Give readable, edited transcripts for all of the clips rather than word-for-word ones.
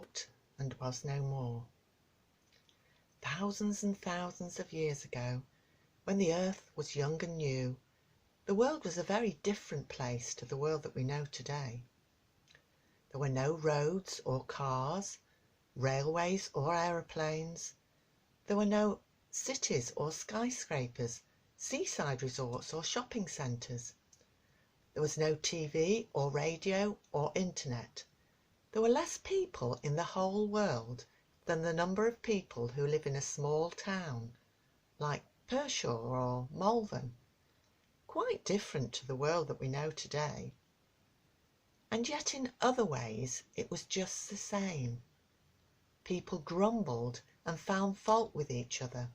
out and was no more. Thousands and thousands of years ago, when the earth was young and new, the world was a very different place to the world that we know today. There were no roads or cars, railways or aeroplanes. There were no cities or skyscrapers, seaside resorts or shopping centres. There was no TV or radio or internet. There were less people in the whole world than the number of people who live in a small town like Pershore or Malvern. Quite different to the world that we know today. And yet in other ways it was just the same. People grumbled and found fault with each other.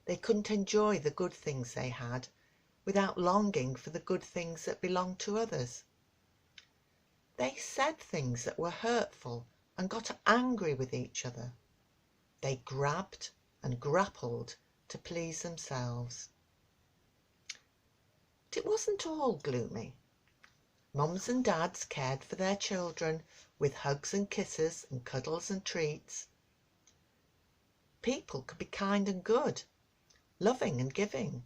They couldn't enjoy the good things they had without longing for the good things that belonged to others. They said things that were hurtful and got angry with each other. They grabbed and grappled to please themselves. But it wasn't all gloomy. Mums and dads cared for their children with hugs and kisses and cuddles and treats. People could be kind and good, loving and giving.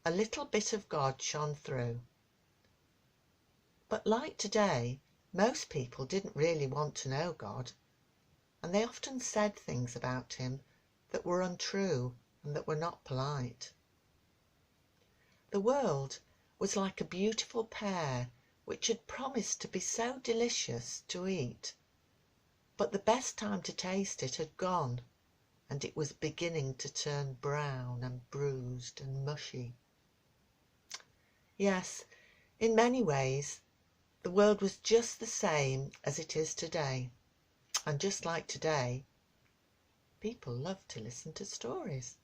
A little bit of God shone through. But like today, most people didn't really want to know God, and they often said things about him that were untrue and that were not polite. The world was like a beautiful pear which had promised to be so delicious to eat, but the best time to taste it had gone, and it was beginning to turn brown and bruised and mushy. Yes, in many ways, the world was just the same as it is today. And just like today, people loved to listen to stories.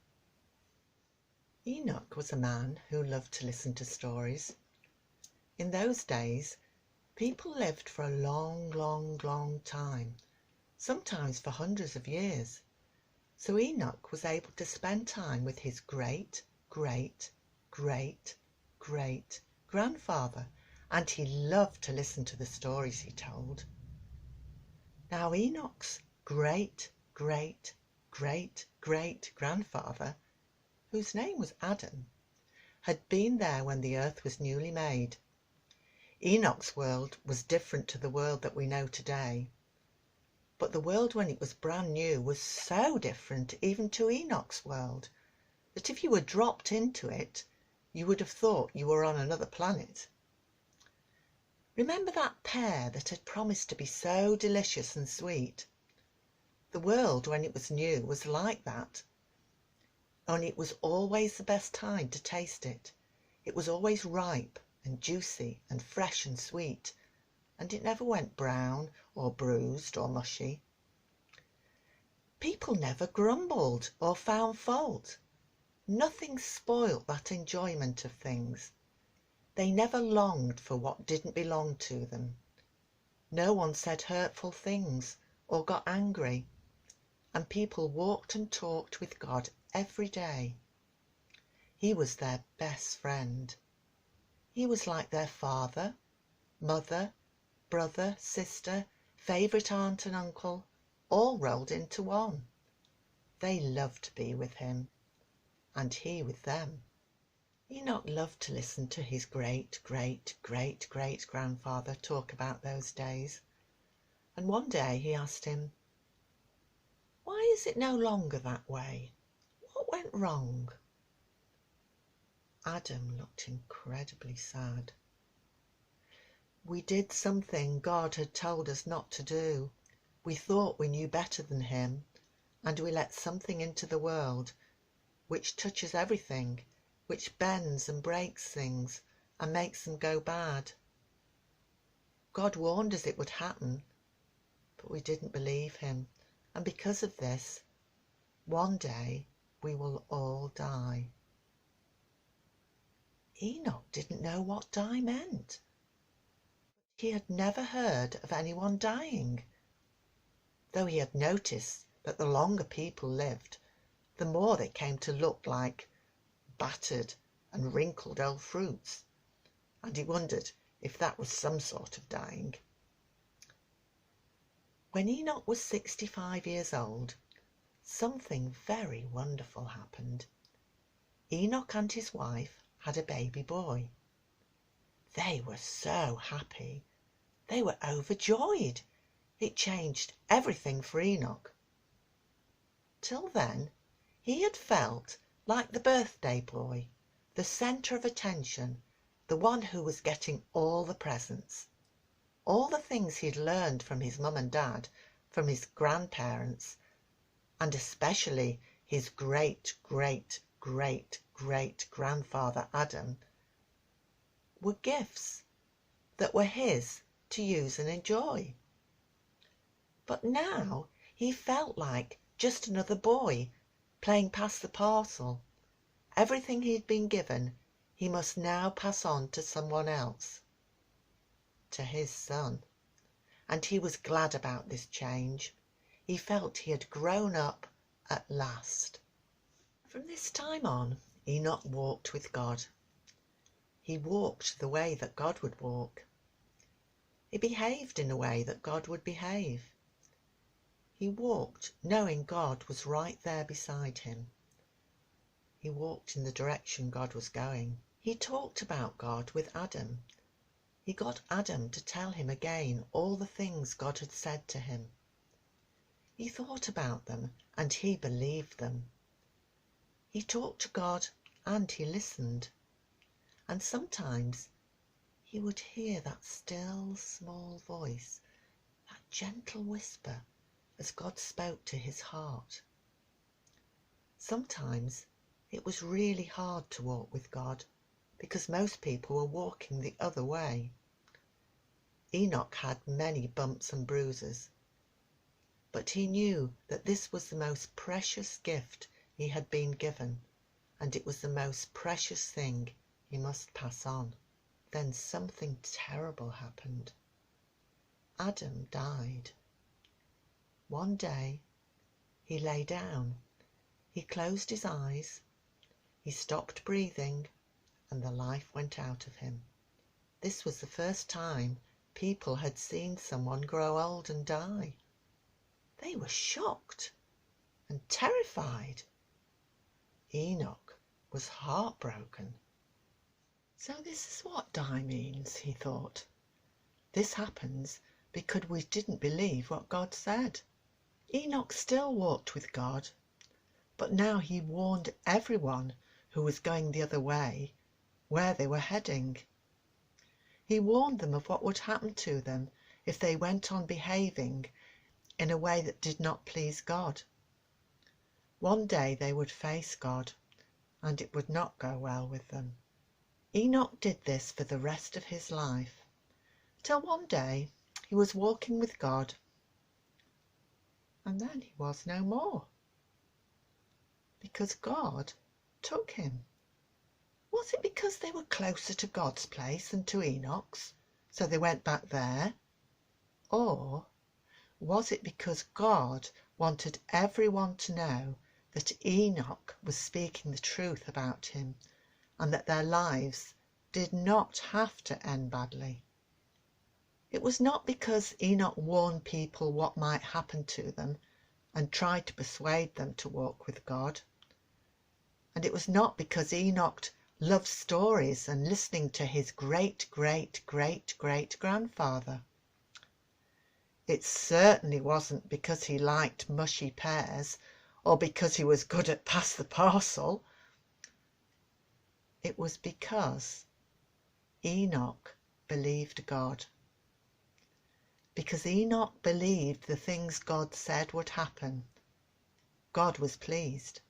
Enoch was a man who loved to listen to stories. In those days, people lived for a long, long, long time, sometimes for hundreds of years. So Enoch was able to spend time with his great, great, great, great grandfather, and he loved to listen to the stories he told. Now Enoch's great, great, great, great grandfather, whose name was Adam, had been there when the earth was newly made. Enoch's world was different to the world that we know today. But the world when it was brand new was so different even to Enoch's world that if you were dropped into it, you would have thought you were on another planet. Remember that pear that had promised to be so delicious and sweet? The world when it was new was like that. Only it was always the best time to taste it. It was always ripe and juicy and fresh and sweet, and it never went brown or bruised or mushy. People never grumbled or found fault. Nothing spoilt that enjoyment of things. They never longed for what didn't belong to them. No one said hurtful things or got angry, and people walked and talked with God every day. He was their best friend. He was like their father, mother, brother, sister, favourite aunt and uncle, all rolled into one. They loved to be with him, and he with them. Enoch loved to listen to his great, great, great, great grandfather talk about those days. And one day he asked him, "Why is it no longer that way? What went wrong?" Adam looked incredibly sad. "We did something God had told us not to do. We thought we knew better than him, and we let something into the world which touches everything, which bends and breaks things and makes them go bad. God warned us it would happen, but we didn't believe him, and because of this, one day we will all die." Enoch didn't know what die meant. He had never heard of anyone dying, though he had noticed that the longer people lived, the more they came to look like battered and wrinkled old fruits, and he wondered if that was some sort of dying. When Enoch was 65 years old, something very wonderful happened. Enoch and his wife had a baby boy. They were so happy. They were overjoyed. It changed everything for Enoch. Till then, he had felt like the birthday boy, the centre of attention, the one who was getting all the presents. All the things he'd learned from his mum and dad, from his grandparents, and especially his great-great-great-great-grandfather Adam, were gifts that were his to use and enjoy. But now he felt like just another boy playing pass the parcel. Everything he'd been given he must now pass on to someone else, to his son. And he was glad about this change. He felt he had grown up at last. From this time on, Enoch walked with God. He walked the way that God would walk. He behaved in a way that God would behave. He walked knowing God was right there beside him. He walked in the direction God was going. He talked about God with Adam. He got Adam to tell him again all the things God had said to him. He thought about them and he believed them. He talked to God and he listened. And sometimes he would hear that still small voice, that gentle whisper as God spoke to his heart. Sometimes it was really hard to walk with God because most people were walking the other way. Enoch had many bumps and bruises, but he knew that this was the most precious gift he had been given, and it was the most precious thing he must pass on. Then something terrible happened. Adam died. One day he lay down, he closed his eyes, he stopped breathing, and the life went out of him. This was the first time people had seen someone grow old and die. They were shocked and terrified. Enoch was heartbroken. So this is what die means, he thought. This happens because we didn't believe what God said. Enoch still walked with God, but now he warned everyone who was going the other way where they were heading. He warned them of what would happen to them if they went on behaving in a way that did not please God. One day they would face God, and it would not go well with them. Enoch did this for the rest of his life, till one day he was walking with God, and then he was no more, because God took him. Was it because they were closer to God's place than to Enoch's, so they went back there? Or was it because God wanted everyone to know that Enoch was speaking the truth about him, and that their lives did not have to end badly? It was not because Enoch warned people what might happen to them and tried to persuade them to walk with God. And it was not because Enoch loved stories and listening to his great-great-great-great-grandfather. It certainly wasn't because he liked mushy pears or because he was good at pass the parcel. It was because Enoch believed God. Because Enoch believed the things God said would happen, God was pleased,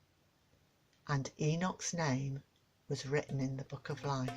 and Enoch's name was written in the book of life.